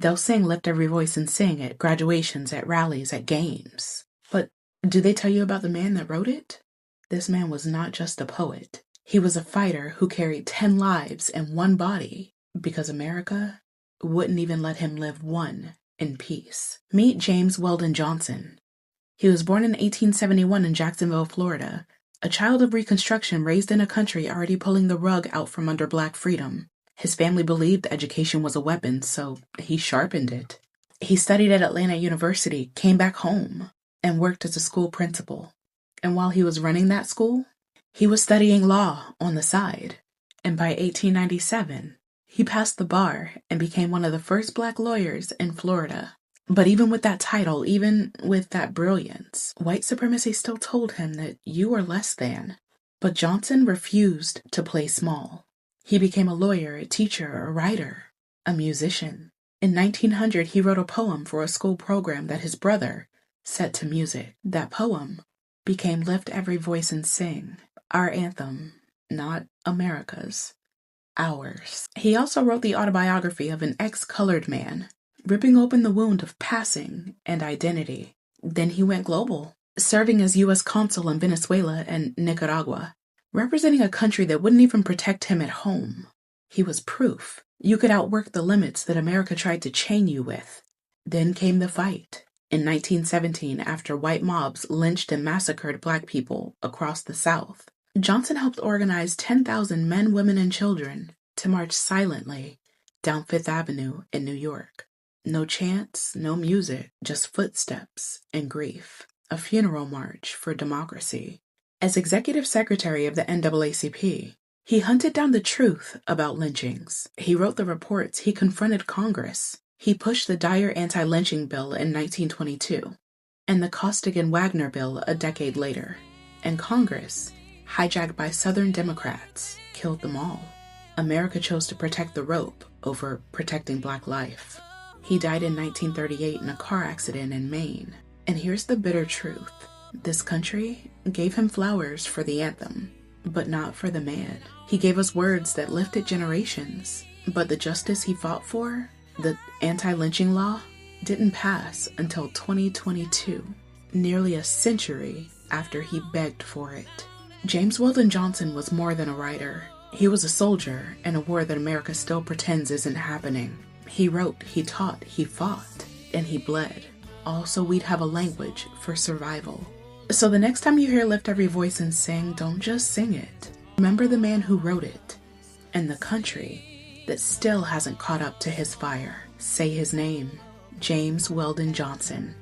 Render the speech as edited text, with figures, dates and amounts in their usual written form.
They'll sing Lift Every Voice and Sing at graduations, at rallies, at games. But do they tell you about the man that wrote it? This man was not just a poet. He was a fighter who carried 10 lives in one body because America wouldn't even let him live one in peace. Meet James Weldon Johnson. He was born in 1871 in Jacksonville, Florida, a child of Reconstruction raised in a country already pulling the rug out from under Black freedom. His family believed education was a weapon, so he sharpened it. He studied at Atlanta University, came back home, and worked as a school principal. And while he was running that school, he was studying law on the side. And by 1897, he passed the bar and became one of the first Black lawyers in Florida. But even with that title, even with that brilliance, white supremacy still told him that you were less than. But Johnson refused to play small. He became a lawyer, a teacher, a writer, a musician. In 1900, he wrote a poem for a school program that his brother set to music. That poem became Lift Every Voice and Sing, our anthem, not America's, ours. He also wrote the autobiography of an ex-colored man, ripping open the wound of passing and identity. Then he went global, serving as U.S. consul in Venezuela and Nicaragua, representing a country that wouldn't even protect him at home. He was proof you could outwork the limits that America tried to chain you with. Then came the fight. In 1917, after white mobs lynched and massacred Black people across the South, Johnson helped organize 10,000 men, women, and children to march silently down Fifth Avenue in New York. No chants, no music, just footsteps and grief. A funeral march for democracy. As executive secretary of the NAACP, he hunted down the truth about lynchings. He wrote the reports. He confronted Congress. He pushed the Dyer anti-lynching bill in 1922 and the Costigan-Wagner bill a decade later. And Congress, hijacked by Southern Democrats, killed them all. America chose to protect the rope over protecting Black life. He died in 1938 in a car accident in Maine. And here's the bitter truth. This country gave him flowers for the anthem, but not for the man. He gave us words that lifted generations, but the justice he fought for, the anti-lynching law, didn't pass until 2022, nearly a century after he begged for it. James Weldon Johnson was more than a writer. He was a soldier in a war that America still pretends isn't happening. He wrote, he taught, he fought, and he bled. Also, we'd have a language for survival. So the next time you hear Lift Every Voice and Sing, don't just sing it. Remember the man who wrote it, and the country that still hasn't caught up to his fire. Say his name, James Weldon Johnson.